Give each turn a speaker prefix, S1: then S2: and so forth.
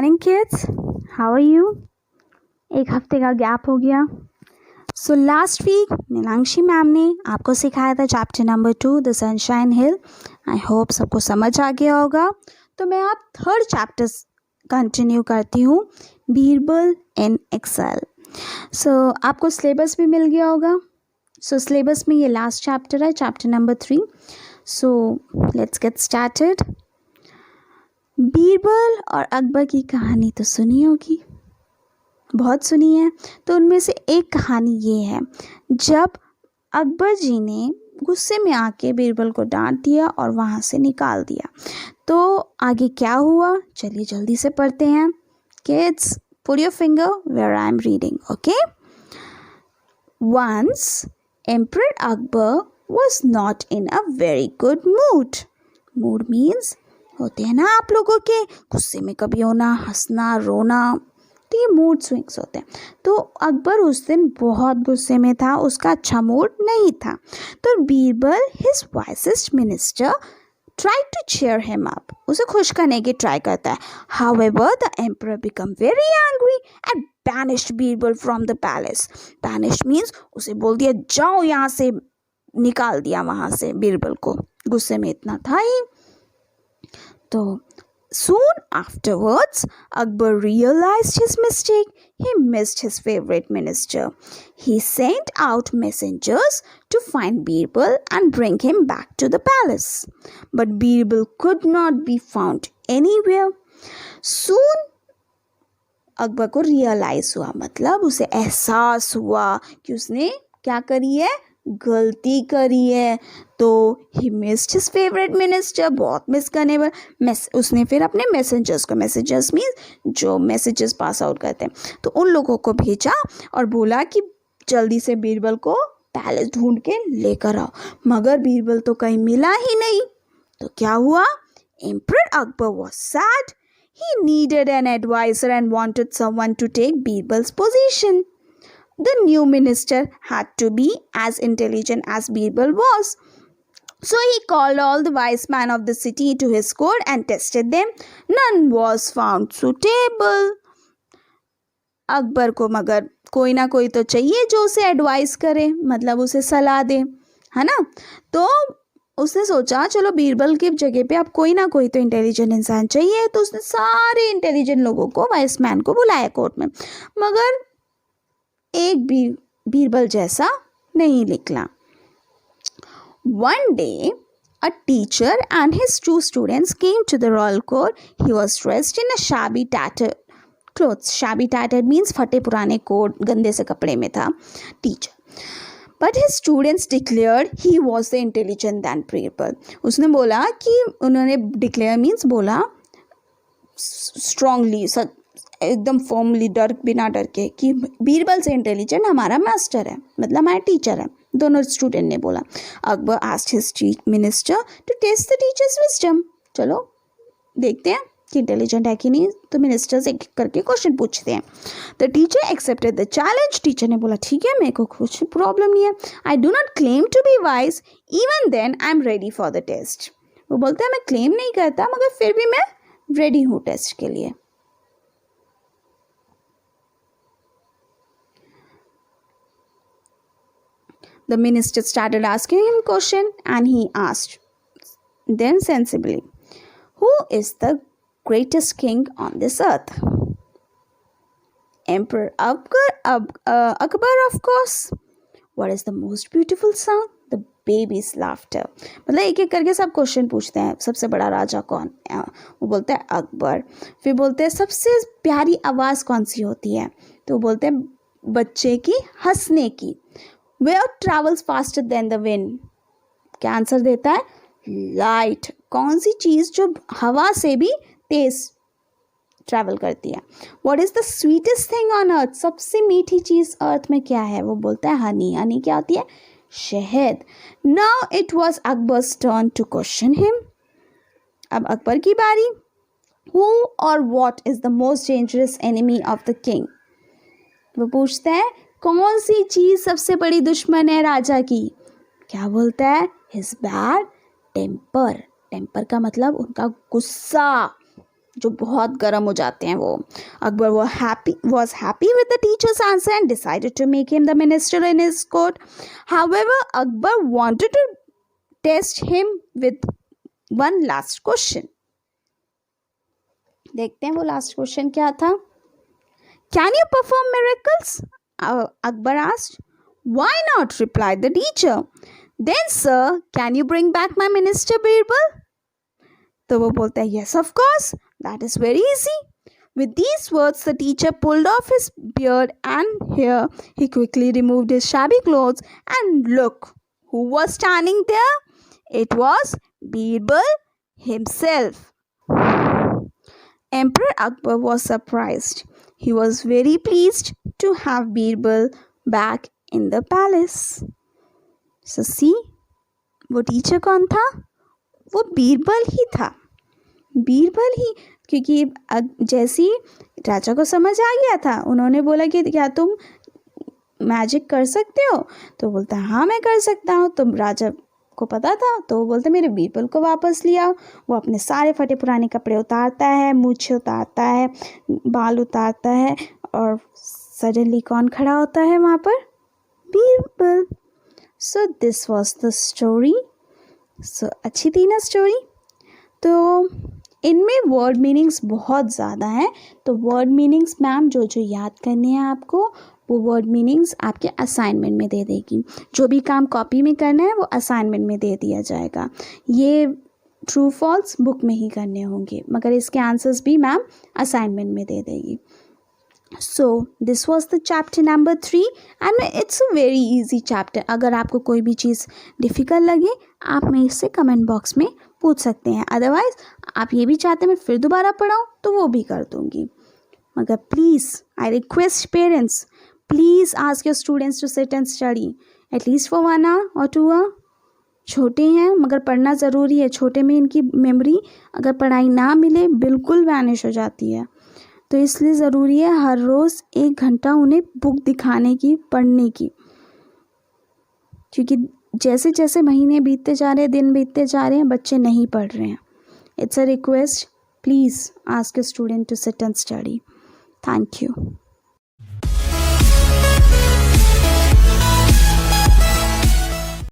S1: Morning kids, how are you? एक हफ्ते का गैप हो गया. So last week Nilanshi ma'am ने आपको सिखाया था chapter number 2 the sunshine hill. I hope सबको समझ आ गया होगा. तो मैं आप थर्ड चैप्टर कंटिन्यू करती हूँ, बीरबल इन एक्सेल. सो आपको सिलेबस भी मिल गया होगा. सो सिलेबस में ये लास्ट चैप्टर है, chapter number 3. So let's get started. Birbal और अकबर की कहानी तो सुनी होगी, बहुत सुनी है. तो उनमें से एक कहानी ये है, जब अकबर जी ने गुस्से में आके बीरबल को डांट दिया और वहाँ से निकाल दिया. तो आगे क्या हुआ, चलिए जल्दी से पढ़ते हैं. Kids, put your finger where I am reading. Okay. Once emperor Akbar was not in a very good mood. Mood means होते हैं ना आप लोगों के गुस्से में कभी होना, हंसना, रोना, तो ये मूड स्विंग्स होते हैं. तो अकबर उस दिन बहुत गुस्से में था, उसका अच्छा मूड नहीं था. तो Birbal his wisest minister tried to cheer him up. उसे खुश करने की ट्राई करता है. However, the emperor became very angry and banished Birbal from the palace. Banished means उसे बोल दिया जाओ यहाँ से, निकाल दिया वहाँ से बीरबल को. गुस्से में इतना था ही. तो soon afterwards, Akbar realized his mistake. He missed his favorite minister. He sent out messengers to find Birbal and bring him back to the palace. But Birbal could not be found anywhere. Soon Akbar को realise हुआ, मतलब उसे एहसास हुआ कि उसने क्या करी है, गलती करी है. तो he missed his favourite minister, बहुत मिस करने पर उसने फिर अपने मैसेंजर्स को, मैसेंजर्स मीन्स जो मैसेजेस पास आउट करते हैं, तो उन लोगों को भेजा और बोला कि जल्दी से बीरबल को पैलेस ढूंढ के लेकर आओ. मगर बीरबल तो कहीं मिला ही नहीं. तो क्या हुआ, emperor Akbar was sad. He needed an adviser and wanted someone to take Birbal's position. The new minister had to be as intelligent as Birbal was. So he called all the wise men of the city to his court and tested them. None was found suitable. Akbar को मगर कोई ना कोई तो चाहिए जो उसे advice करे, मतलब उसे सलाह दे, है ना. तो उसने सोचा चलो बीरबल की जगह पे अब कोई ना कोई तो इंटेलिजेंट इंसान चाहिए. तो उसने सारे इंटेलिजेंट लोगों को, वाइस मैन को बुलाया कोर्ट में, मगर एक भी बीरबल जैसा नहीं निकला. One day, a teacher and his 2 students came to the royal court. He was dressed in a shabby tattered clothes. Shabby tattered means फटे पुराने कोट, गंदे से कपड़े में था teacher. But his students declared he was the intelligent than Birbal. उसने बोला कि, उन्होंने declare means बोला strongly, एकदम फॉर्मली, डर बिना डर के, कि बीरबल से इंटेलिजेंट हमारा मास्टर है, मतलब हमारा टीचर है. दोनों स्टूडेंट ने बोला. Akbar asked his chief minister to test the teacher's wisdom. चलो देखते हैं कि इंटेलिजेंट है कि नहीं. तो मिनिस्टर से एक करके क्वेश्चन पूछते हैं. The teacher accepted the challenge. Teacher ने बोला ठीक है, मेरे को कुछ प्रॉब्लम नहीं है. I do not claim to be wise, even then I am ready for the test. वो बोलते हैं मैं क्लेम नहीं करता, मगर फिर भी मैं रेडी हूँ टेस्ट के लिए. The minister started asking him question and he asked then sensibly, who is the greatest king on this earth? Emperor Akbar, of course. What is the most beautiful sound? The baby's laughter. मतलब एक एक करके सब question पूछते हैं. सबसे बड़ा राजा कौन? वो बोलता है अकबर. फिर बोलते हैं सबसे प्यारी आवाज़ कौन सी होती है? तो वो बोलते हैं बच्चे की हंसने की. Where travels faster than the wind? क्या आंसर देता है? लाइट. कौन सी चीज़ जो हवा से भी तेज ट्रैवल करती है? What is the sweetest thing on earth? सबसे मीठी चीज़ अर्थ में क्या है? वो बोलता है हनी. हनी क्या होती है? शहद. Now it was Akbar's turn to question him. अब अकबर की बारी. Who or what is the most dangerous enemy of the king? वो पूछता है कौन सी चीज सबसे बड़ी दुश्मन है राजा की? क्या बोलता है? His bad temper. टेम्पर का मतलब उनका गुस्सा. जो बहुत गर्म हो जाते हैं वो। Akbar was happy with the teacher's answer and decided to make him the minister in his court. However, Akbar wanted to test him with one last question. देखते हैं वो लास्ट क्वेश्चन क्या था। Can you perform miracles? Akbar asked. Why not? replied the teacher. Then, sir, can you bring back my minister Birbal? तो वो बोलता है, yes, of course. That is very easy. With these words, the teacher pulled off his beard and hair. He quickly removed his shabby clothes, and look, who was standing there? It was Birbal himself. Emperor Akbar was surprised. He was very pleased to have Birbal back in the palace. So see, वो teacher कौन था? वो बीरबल ही था। बीरबल ही, क्योंकि जैसी राजा को समझ आ गया था, उन्होंने बोला कि क्या तुम मैजिक कर सकते हो? तो बोलता हाँ मैं कर सकता हूँ। तो राजा को पता था, तो वो बोलते मेरे बीरबल को वापस लिया। वो अपने सारे फटे पुराने कपड़े उतारता है, मूछे उतारता है, बाल उतारता है, और सडनली कौन खड़ा होता है वहाँ पर? Birbal. So this was the story. So अच्छी थी ना स्टोरी? तो इनमें वर्ड मीनिंग्स बहुत ज़्यादा हैं। तो वर्ड मीनिंग्स मैम जो जो याद करने हैं आपको, वो वर्ड मीनिंग्स आपके असाइनमेंट में दे देगी। जो भी काम कॉपी में करना है वो असाइनमेंट में दे दिया जाएगा। ये ट्रू फॉल्स बुक में ही करने होंगे, मगर इसके आंसर्स भी मैम असाइनमेंट में दे देगी। सो this was the chapter number 3 and it's a very easy chapter. अगर आपको कोई भी चीज़ डिफ़िकल्ट लगे आप मेरे से कमेंट बॉक्स में पूछ सकते हैं। अदरवाइज़ आप ये भी चाहते हैं मैं फिर दोबारा पढ़ाऊँ तो वो भी कर दूँगी। मगर please I request parents, please ask your students to sit and study at least for 1 hour or 2 hour। छोटे हैं मगर पढ़ना ज़रूरी है। छोटे में इनकी मेमोरी अगर पढ़ाई ना मिले बिल्कुल वैनिश हो जाती है। तो इसलिए ज़रूरी है हर रोज़ 1 घंटा उन्हें बुक दिखाने की, पढ़ने की, क्योंकि जैसे जैसे महीने बीतते जा रहे हैं, दिन बीतते जा रहे हैं, बच्चे नहीं पढ़ रहे हैं। It's a request, please ask a student to sit and study. Thank you.